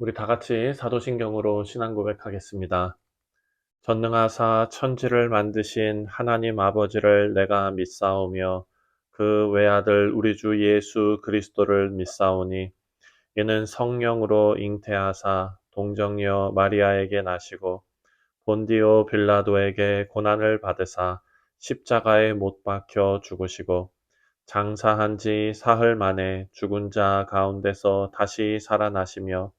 우리 다 같이 사도신경으로 신앙 고백하겠습니다. 전능하사 천지를 만드신 하나님 아버지를 내가 믿사오며 그 외아들 우리 주 예수 그리스도를 믿사오니 이는 성령으로 잉태하사 동정녀 마리아에게 나시고 본디오 빌라도에게 고난을 받으사 십자가에 못 박혀 죽으시고 장사한 지 사흘 만에 죽은 자 가운데서 다시 살아나시며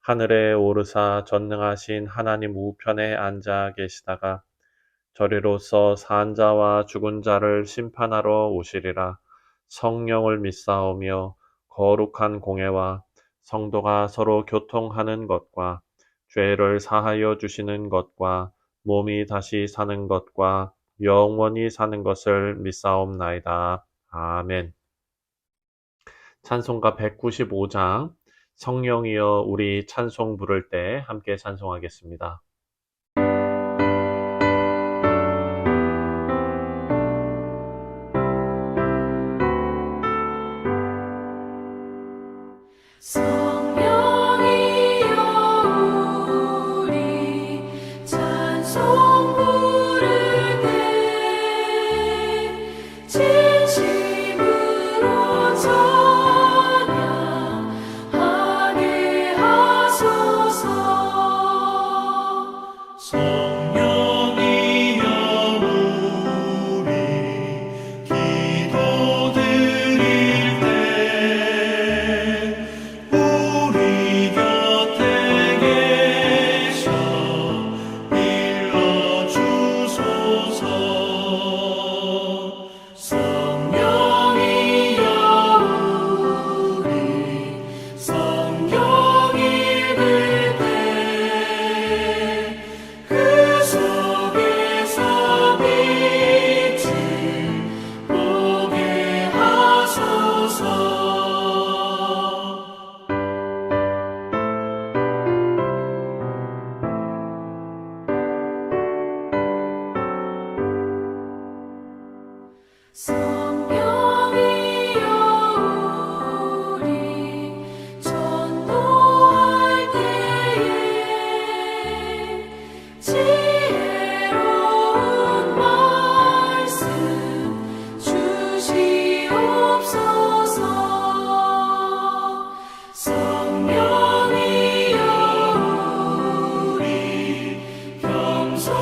하늘에 오르사 전능하신 하나님 우편에 앉아 계시다가 저리로서 산 자와 죽은 자를 심판하러 오시리라. 성령을 믿사오며 거룩한 공회와 성도가 서로 교통하는 것과 죄를 사하여 주시는 것과 몸이 다시 사는 것과 영원히 사는 것을 믿사옵나이다. 아멘. 찬송가 195장 성령이여 우리 찬송 부를 때 함께 찬송하겠습니다. 성령이여 우리 찬송 부를 때 진심으로 찬양하게 하소서. 성령이여 우리 기도 드릴 때 우리 곁에 계셔 일러주소서. 성령이여 우리 성경 읽을 때 그 속에서 빛을 보게 하소서. 성령이여 우리 전도할 때에 지혜로운 말씀 주시옵소서. 성령이여 우리 겸손해져서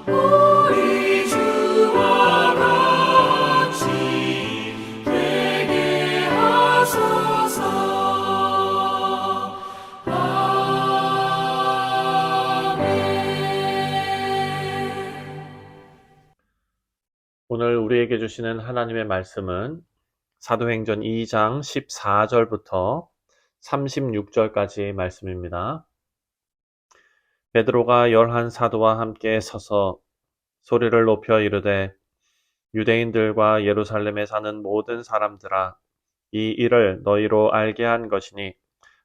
우리 주와 같이 되게 하소서. 아멘. 오늘 우리에게 주시는 하나님의 말씀은 사도행전 2장 14절부터 36절까지 말씀입니다. 베드로가 11사도와 함께 서서 소리를 높여 이르되 유대인들과 예루살렘에 사는 모든 사람들아 이 일을 너희로 알게 한 것이니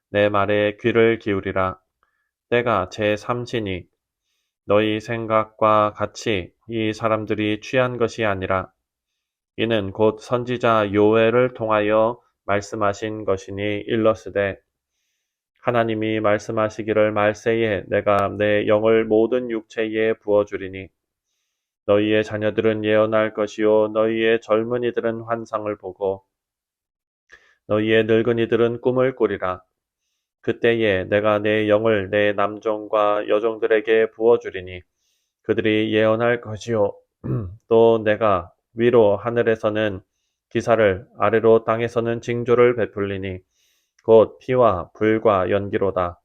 내 말에 귀를 기울이라. 때가 제3시니 너희 생각과 같이 이 사람들이 취한 것이 아니라 이는 곧 선지자 요엘을 통하여 말씀하신 것이니 일러스되 하나님이 말씀하시기를 말세에 내가 내 영을 모든 육체에 부어주리니 너희의 자녀들은 예언할 것이요 너희의 젊은이들은 환상을 보고 너희의 늙은이들은 꿈을 꾸리라. 그때에 내가 내 영을 내 남종과 여종들에게 부어주리니 그들이 예언할 것이요 또 내가 위로 하늘에서는 기사를 아래로 땅에서는 징조를 베풀리니 곧 피와 불과 연기로다.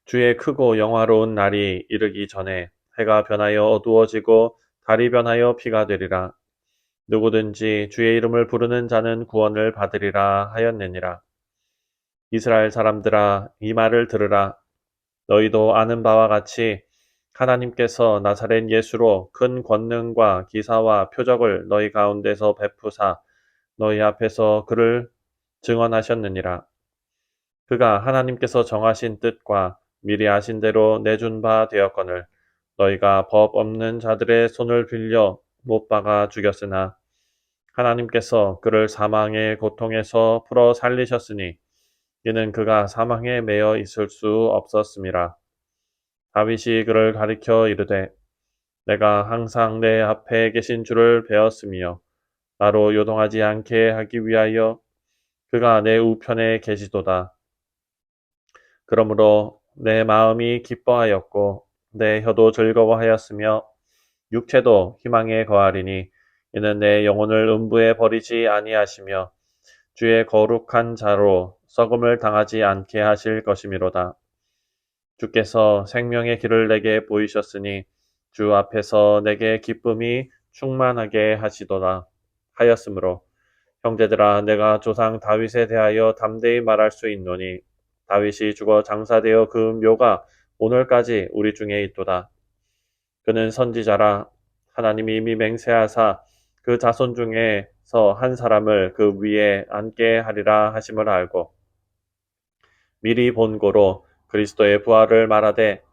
주의 크고 영화로운 날이 이르기 전에 해가 변하여 어두워지고 달이 변하여 피가 되리라. 누구든지 주의 이름을 부르는 자는 구원을 받으리라 하였느니라. 이스라엘 사람들아 이 말을 들으라. 너희도 아는 바와 같이 하나님께서 나사렛 예수로 큰 권능과 기사와 표적을 너희 가운데서 베푸사 너희 앞에서 그를 증언하셨느니라. 그가 하나님께서 정하신 뜻과 미리 아신 대로 내준 바 되었거늘 너희가 법 없는 자들의 손을 빌려 못 박아 죽였으나 하나님께서 그를 사망의 고통에서 풀어 살리셨으니 이는 그가 사망에 매여 있을 수 없었음이라. 다윗이 그를 가리켜 이르되 내가 항상 내 앞에 계신 주를 배웠으며 나로 요동하지 않게 하기 위하여 그가 내 우편에 계시도다. 그러므로 내 마음이 기뻐하였고 내 혀도 즐거워하였으며 육체도 희망에 거하리니 이는 내 영혼을 음부에 버리지 아니하시며 주의 거룩한 자로 썩음을 당하지 않게 하실 것이미로다. 주께서 생명의 길을 내게 보이셨으니 주 앞에서 내게 기쁨이 충만하게 하시도다 하였으므로 형제들아 내가 조상 다윗에 대하여 담대히 말할 수 있노니 다윗이 죽어 장사되어 그 묘가 오늘까지 우리 중에 있도다. 그는 선지자라 하나님이 이미 맹세하사 그 자손 중에서 한 사람을 그 위에 앉게 하리라 하심을 알고 미리 본고로 그리스도의 부활을 말하되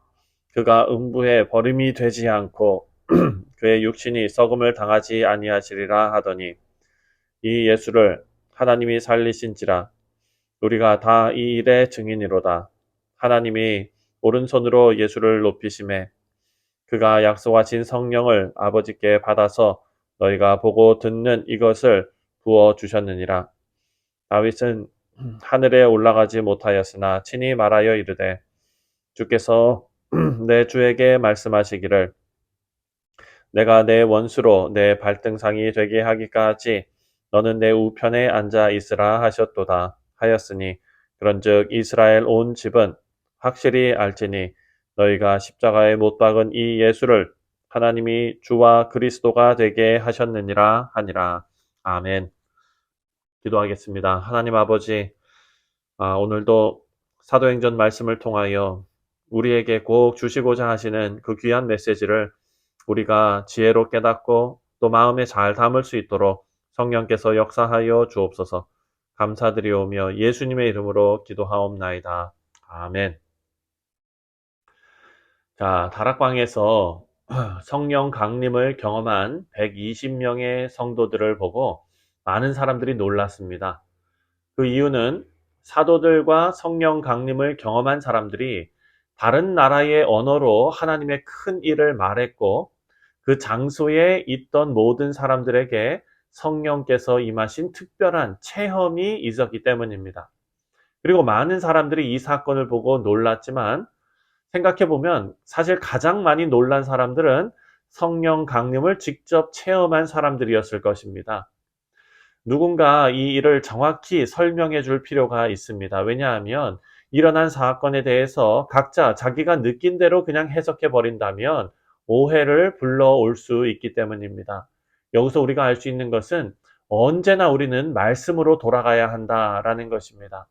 그가 음부에 버림이 되지 않고 그의 육신이 썩음을 당하지 아니하시리라 하더니 이 예수를 하나님이 살리신지라 우리가 다 이 일의 증인이로다. 하나님이 오른손으로 예수를 높이심에 그가 약속하신 성령을 아버지께 받아서 너희가 보고 듣는 이것을 부어 주셨느니라. 다윗은 하늘에 올라가지 못하였으나 친히 말하여 이르되 주께서 내 주에게 말씀하시기를 내가 내 원수로 내 발등상이 되게 하기까지 너는 내 우편에 앉아 있으라 하셨도다 하였으니 그런즉 이스라엘 온 집은 확실히 알지니 너희가 십자가에 못 박은 이 예수를 하나님이 주와 그리스도가 되게 하셨느니라 하니라. 아멘. 기도하겠습니다. 하나님 아버지, 오늘도 사도행전 말씀을 통하여 우리에게 꼭 주시고자 하시는 그 귀한 메시지를 우리가 지혜로 깨닫고 또 마음에 잘 담을 수 있도록 성령께서 역사하여 주옵소서. 감사드리오며 예수님의 이름으로 기도하옵나이다. 아멘. 자, 다락방에서 성령 강림을 경험한 120명의 성도들을 보고 많은 사람들이 놀랐습니다. 그 이유는 사도들과 성령 강림을 경험한 사람들이 다른 나라의 언어로 하나님의 큰 일을 말했고 그 장소에 있던 모든 사람들에게 성령께서 임하신 특별한 체험이 있었기 때문입니다. 그리고 많은 사람들이 이 사건을 보고 놀랐지만 생각해보면 사실 가장 많이 놀란 사람들은 성령 강림을 직접 체험한 사람들이었을 것입니다. 누군가 이 일을 정확히 설명해 줄 필요가 있습니다. 왜냐하면 일어난 사건에 대해서 각자 자기가 느낀 대로 그냥 해석해 버린다면 오해를 불러올 수 있기 때문입니다. 여기서 우리가 알 수 있는 것은 언제나 우리는 말씀으로 돌아가야 한다라는 것입니다.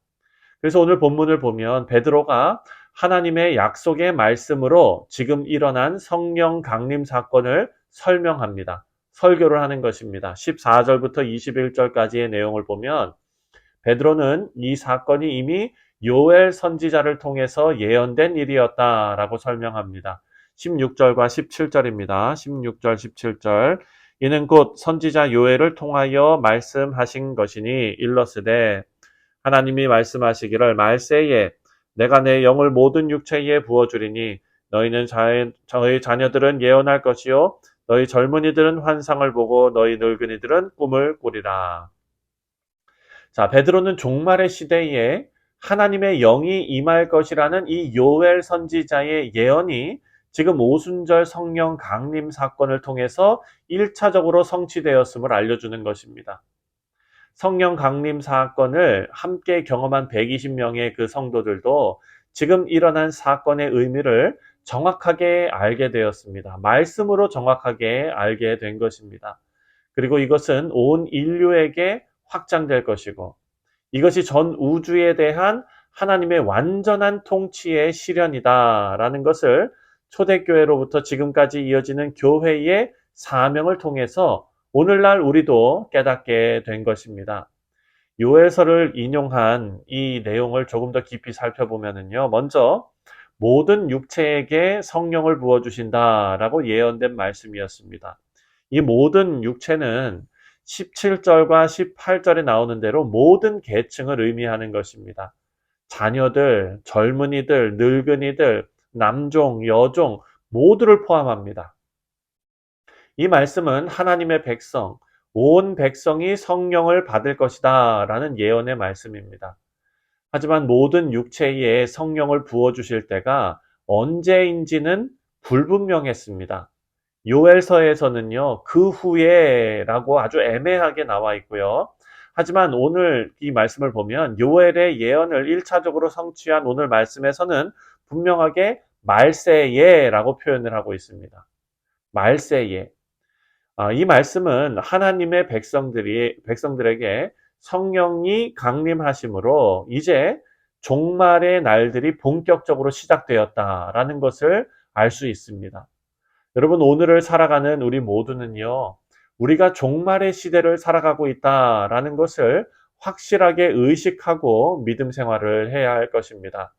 그래서 오늘 본문을 보면 베드로가 하나님의 약속의 말씀으로 지금 일어난 성령 강림 사건을 설명합니다. 설교를 하는 것입니다. 14절부터 21절까지의 내용을 보면 베드로는 이 사건이 이미 요엘 선지자를 통해서 예언된 일이었다라고 설명합니다. 16절과 17절입니다. 16절, 17절. 이는 곧 선지자 요엘을 통하여 말씀하신 것이니 일러스되 하나님이 말씀하시기를 말세에 내가 내 영을 모든 육체에 부어주리니 너희는 저희 자녀들은 예언할 것이요 너희 젊은이들은 환상을 보고 너희 늙은이들은 꿈을 꾸리라. 자, 베드로는 종말의 시대에 하나님의 영이 임할 것이라는 이 요엘 선지자의 예언이 지금 오순절 성령 강림 사건을 통해서 1차적으로 성취되었음을 알려주는 것입니다. 성령 강림 사건을 함께 경험한 120명의 그 성도들도 지금 일어난 사건의 의미를 정확하게 알게 되었습니다. 말씀으로 정확하게 알게 된 것입니다. 그리고 이것은 온 인류에게 확장될 것이고 이것이 전 우주에 대한 하나님의 완전한 통치의 실현이다라는 것을 초대교회로부터 지금까지 이어지는 교회의 사명을 통해서 오늘날 우리도 깨닫게 된 것입니다. 요엘서를 인용한 이 내용을 조금 더 깊이 살펴보면요. 먼저 모든 육체에게 성령을 부어주신다라고 예언된 말씀이었습니다. 이 모든 육체는 17절과 18절에 나오는 대로 모든 계층을 의미하는 것입니다. 자녀들, 젊은이들, 늙은이들, 남종, 여종 모두를 포함합니다. 이 말씀은 하나님의 백성, 온 백성이 성령을 받을 것이다 라는 예언의 말씀입니다. 하지만 모든 육체에 성령을 부어주실 때가 언제인지는 불분명했습니다. 요엘서에서는요, 그 후에 라고 아주 애매하게 나와 있고요. 하지만 오늘 이 말씀을 보면 요엘의 예언을 1차적으로 성취한 오늘 말씀에서는 분명하게 말세에 라고 표현을 하고 있습니다. 말세에. 이 말씀은 하나님의 백성들에게 성령이 강림하심으로 이제 종말의 날들이 본격적으로 시작되었다라는 것을 알 수 있습니다. 여러분, 오늘을 살아가는 우리 모두는요, 우리가 종말의 시대를 살아가고 있다라는 것을 확실하게 의식하고 믿음 생활을 해야 할 것입니다.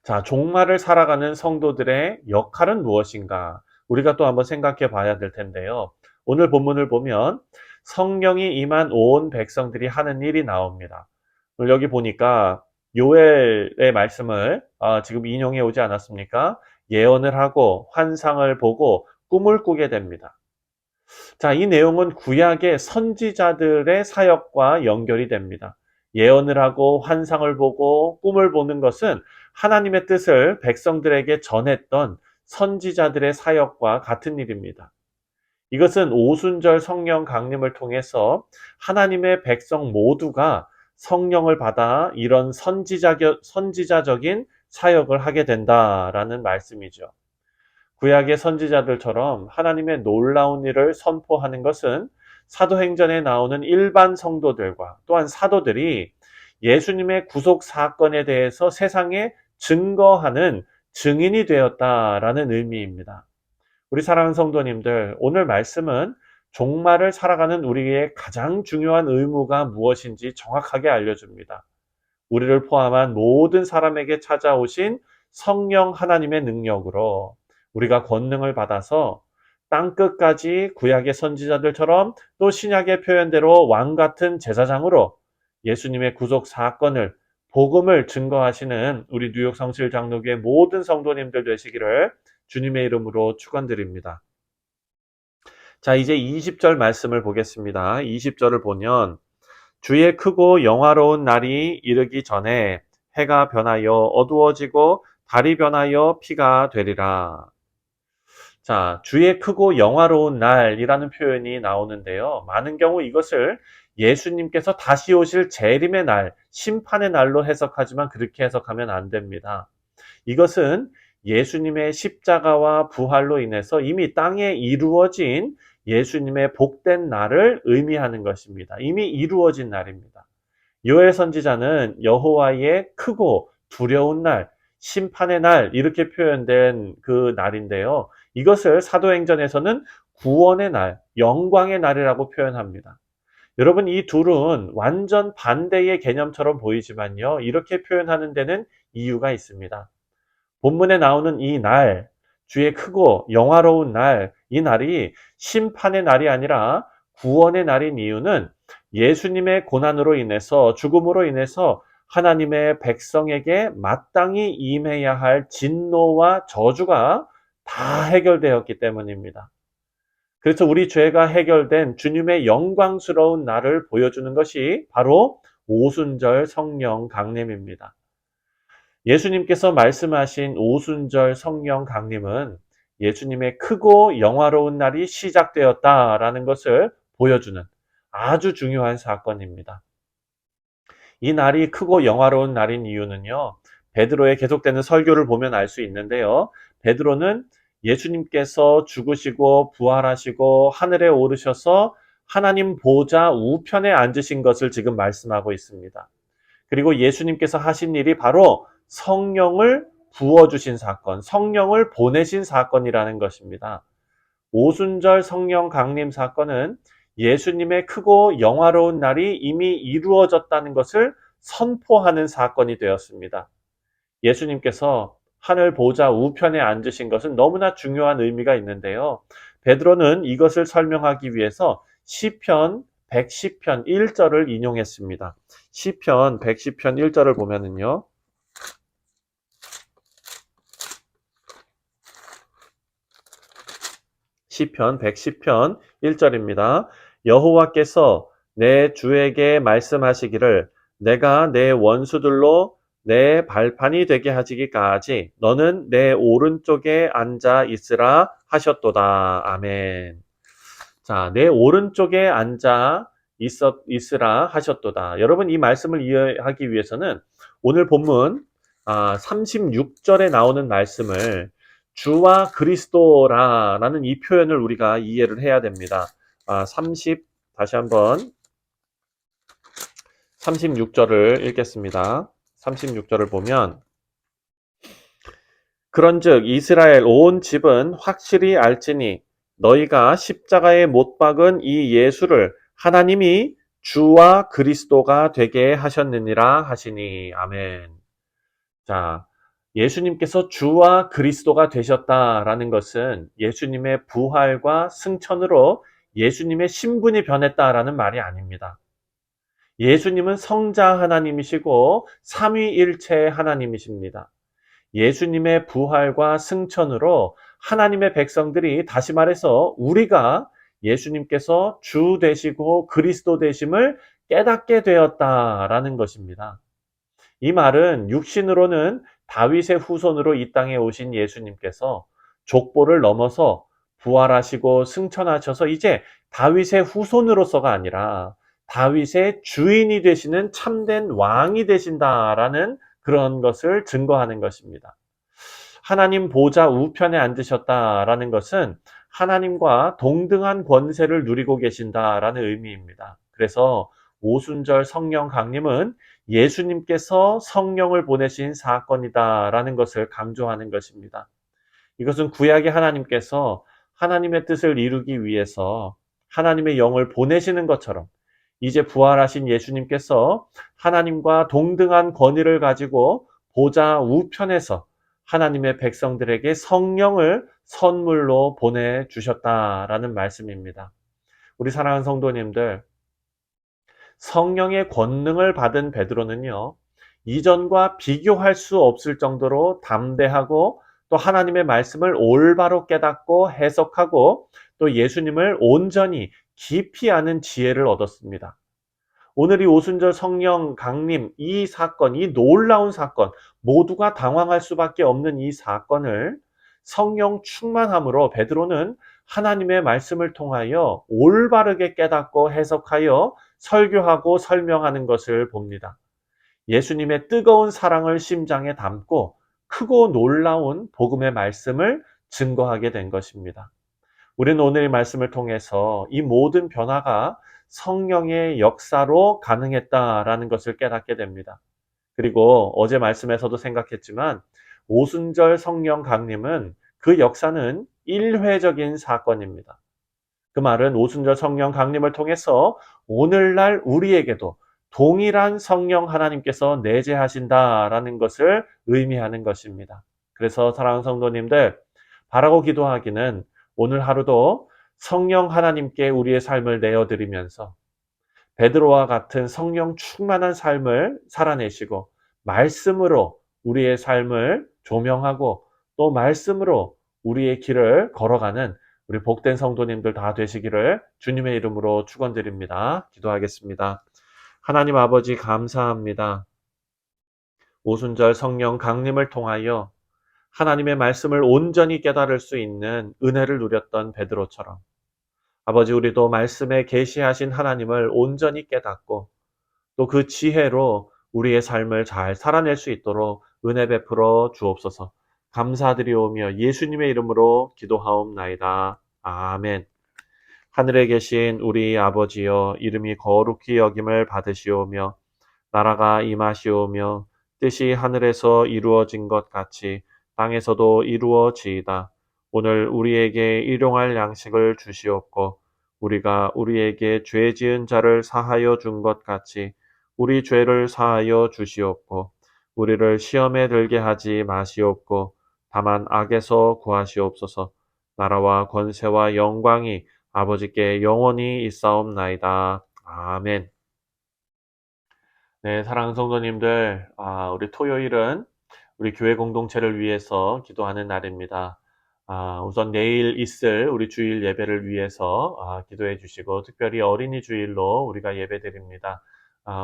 자, 종말을 살아가는 성도들의 역할은 무엇인가? 우리가 또 한번 생각해 봐야 될 텐데요. 오늘 본문을 보면 성령이 임한 온 백성들이 하는 일이 나옵니다. 오늘 여기 보니까 요엘의 말씀을 지금 인용해 오지 않았습니까? 예언을 하고 환상을 보고 꿈을 꾸게 됩니다. 자, 이 내용은 구약의 선지자들의 사역과 연결이 됩니다. 예언을 하고 환상을 보고 꿈을 보는 것은 하나님의 뜻을 백성들에게 전했던 선지자들의 사역과 같은 일입니다. 이것은 오순절 성령 강림을 통해서 하나님의 백성 모두가 성령을 받아 이런 선지자적인 사역을 하게 된다라는 말씀이죠. 구약의 선지자들처럼 하나님의 놀라운 일을 선포하는 것은 사도행전에 나오는 일반 성도들과 또한 사도들이 예수님의 구속 사건에 대해서 세상에 증거하는 증인이 되었다라는 의미입니다. 우리 사랑하는 성도님들, 오늘 말씀은 종말을 살아가는 우리의 가장 중요한 의무가 무엇인지 정확하게 알려줍니다. 우리를 포함한 모든 사람에게 찾아오신 성령 하나님의 능력으로 우리가 권능을 받아서 땅끝까지 구약의 선지자들처럼 또 신약의 표현대로 왕 같은 제사장으로 예수님의 구속 사건을 복음을 증거하시는 우리 뉴욕 성실 장로교회 모든 성도님들 되시기를 주님의 이름으로 축원드립니다. 자, 이제 20절 말씀을 보겠습니다. 20절을 보면 주의 크고 영화로운 날이 이르기 전에 해가 변하여 어두워지고 달이 변하여 피가 되리라. 자, 주의 크고 영화로운 날이라는 표현이 나오는데요. 많은 경우 이것을 예수님께서 다시 오실 재림의 날, 심판의 날로 해석하지만 그렇게 해석하면 안 됩니다. 이것은 예수님의 십자가와 부활로 인해서 이미 땅에 이루어진 예수님의 복된 날을 의미하는 것입니다. 이미 이루어진 날입니다. 요엘 선지자는 여호와의 크고 두려운 날, 심판의 날 이렇게 표현된 그 날인데요. 이것을 사도행전에서는 구원의 날, 영광의 날이라고 표현합니다. 여러분, 이 둘은 완전 반대의 개념처럼 보이지만요. 이렇게 표현하는 데는 이유가 있습니다. 본문에 나오는 이 날, 주의 크고 영화로운 날, 이 날이 심판의 날이 아니라 구원의 날인 이유는 예수님의 고난으로 인해서, 죽음으로 인해서 하나님의 백성에게 마땅히 임해야 할 진노와 저주가 다 해결되었기 때문입니다. 그래서 우리 죄가 해결된 주님의 영광스러운 날을 보여주는 것이 바로 오순절 성령 강림입니다. 예수님께서 말씀하신 오순절 성령 강림은 예수님의 크고 영화로운 날이 시작되었다라는 것을 보여주는 아주 중요한 사건입니다. 이 날이 크고 영화로운 날인 이유는요, 베드로의 계속되는 설교를 보면 알 수 있는데요. 베드로는 예수님께서 죽으시고 부활하시고 하늘에 오르셔서 하나님 보좌 우편에 앉으신 것을 지금 말씀하고 있습니다. 그리고 예수님께서 하신 일이 바로 성령을 부어주신 사건, 성령을 보내신 사건이라는 것입니다. 오순절 성령 강림 사건은 예수님의 크고 영화로운 날이 이미 이루어졌다는 것을 선포하는 사건이 되었습니다. 예수님께서 하늘 보좌 우편에 앉으신 것은 너무나 중요한 의미가 있는데요. 베드로는 이것을 설명하기 위해서 시편 110편 1절을 인용했습니다. 시편 110편 1절을 보면은요. 시편 110편 1절입니다. 여호와께서 내 주에게 말씀하시기를 내가 내 원수들로 내 발판이 되게 하시기까지 너는 내 오른쪽에 앉아 있으라 하셨도다. 아멘. 자, 내 오른쪽에 앉아 있으라 하셨도다. 여러분, 이 말씀을 이해하기 위해서는 오늘 본문 36절에 나오는 말씀을 주와 그리스도라라는 이 표현을 우리가 이해를 해야 됩니다. 다시 한번 36절을 읽겠습니다. 36절을 보면 그런즉 이스라엘 온 집은 확실히 알지니 너희가 십자가에 못 박은 이 예수를 하나님이 주와 그리스도가 되게 하셨느니라 하시니. 아멘. 자, 예수님께서 주와 그리스도가 되셨다라는 것은 예수님의 부활과 승천으로 예수님의 신분이 변했다라는 말이 아닙니다. 예수님은 성자 하나님이시고 삼위일체 하나님이십니다. 예수님의 부활과 승천으로 하나님의 백성들이, 다시 말해서 우리가 예수님께서 주 되시고 그리스도 되심을 깨닫게 되었다라는 것입니다. 이 말은 육신으로는 다윗의 후손으로 이 땅에 오신 예수님께서 족보를 넘어서 부활하시고 승천하셔서 이제 다윗의 후손으로서가 아니라 다윗의 주인이 되시는 참된 왕이 되신다라는 그런 것을 증거하는 것입니다. 하나님 보좌 우편에 앉으셨다라는 것은 하나님과 동등한 권세를 누리고 계신다라는 의미입니다. 그래서 오순절 성령 강림은 예수님께서 성령을 보내신 사건이다라는 것을 강조하는 것입니다. 이것은 구약의 하나님께서 하나님의 뜻을 이루기 위해서 하나님의 영을 보내시는 것처럼 이제 부활하신 예수님께서 하나님과 동등한 권위를 가지고 보좌 우편에서 하나님의 백성들에게 성령을 선물로 보내주셨다라는 말씀입니다. 우리 사랑하는 성도님들, 성령의 권능을 받은 베드로는요, 이전과 비교할 수 없을 정도로 담대하고 또 하나님의 말씀을 올바로 깨닫고 해석하고 또 예수님을 온전히 깊이 아는 지혜를 얻었습니다. 오늘 이 오순절 성령 강림, 이 사건, 이 놀라운 사건, 모두가 당황할 수밖에 없는 이 사건을 성령 충만함으로 베드로는 하나님의 말씀을 통하여 올바르게 깨닫고 해석하여 설교하고 설명하는 것을 봅니다. 예수님의 뜨거운 사랑을 심장에 담고 크고 놀라운 복음의 말씀을 증거하게 된 것입니다. 우리는 오늘 이 말씀을 통해서 이 모든 변화가 성령의 역사로 가능했다라는 것을 깨닫게 됩니다. 그리고 어제 말씀에서도 생각했지만 오순절 성령 강림은 그 역사는 일회적인 사건입니다. 그 말은 오순절 성령 강림을 통해서 오늘날 우리에게도 동일한 성령 하나님께서 내재하신다라는 것을 의미하는 것입니다. 그래서 사랑하는 성도님들, 바라고 기도하기는 오늘 하루도 성령 하나님께 우리의 삶을 내어드리면서 베드로와 같은 성령 충만한 삶을 살아내시고 말씀으로 우리의 삶을 조명하고 또 말씀으로 우리의 길을 걸어가는 우리 복된 성도님들 다 되시기를 주님의 이름으로 축원드립니다. 기도하겠습니다. 하나님 아버지 감사합니다. 오순절 성령 강림을 통하여 하나님의 말씀을 온전히 깨달을 수 있는 은혜를 누렸던 베드로처럼 아버지, 우리도 말씀에 계시하신 하나님을 온전히 깨닫고 또 그 지혜로 우리의 삶을 잘 살아낼 수 있도록 은혜 베풀어 주옵소서. 감사드리오며 예수님의 이름으로 기도하옵나이다. 아멘. 하늘에 계신 우리 아버지여, 이름이 거룩히 여김을 받으시오며 나라가 임하시오며 뜻이 하늘에서 이루어진 것 같이 땅에서도 이루어지이다. 오늘 우리에게 일용할 양식을 주시옵고 우리가 우리에게 죄 지은 자를 사하여 준 것 같이 우리 죄를 사하여 주시옵고 우리를 시험에 들게 하지 마시옵고 다만 악에서 구하시옵소서. 나라와 권세와 영광이 아버지께 영원히 있사옵나이다. 아멘. 네, 사랑하는 성도님들, 우리 토요일은 우리 교회 공동체를 위해서 기도하는 날입니다. 우선 내일 있을 우리 주일 예배를 위해서 기도해 주시고, 특별히 어린이 주일로 우리가 예배 드립니다.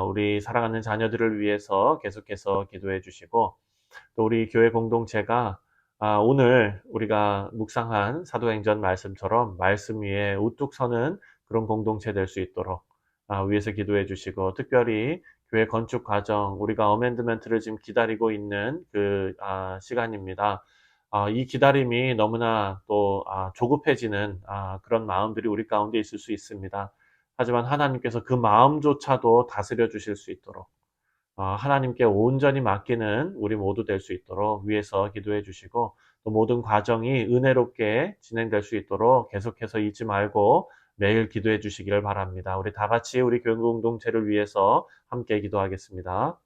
우리 사랑하는 자녀들을 위해서 계속해서 기도해 주시고, 또 우리 교회 공동체가 오늘 우리가 묵상한 사도행전 말씀처럼 말씀 위에 우뚝 서는 그런 공동체 될 수 있도록 위해서 기도해 주시고, 특별히 교회 건축 과정, 우리가 어멘드멘트를 지금 기다리고 있는 그 시간입니다. 이 기다림이 너무나 또 조급해지는 그런 마음들이 우리 가운데 있을 수 있습니다. 하지만 하나님께서 그 마음조차도 다스려 주실 수 있도록 하나님께 온전히 맡기는 우리 모두 될 수 있도록 위해서 기도해 주시고, 또 모든 과정이 은혜롭게 진행될 수 있도록 계속해서 잊지 말고 매일 기도해 주시기를 바랍니다. 우리 다 같이 우리 교회 공동체를 위해서 함께 기도하겠습니다.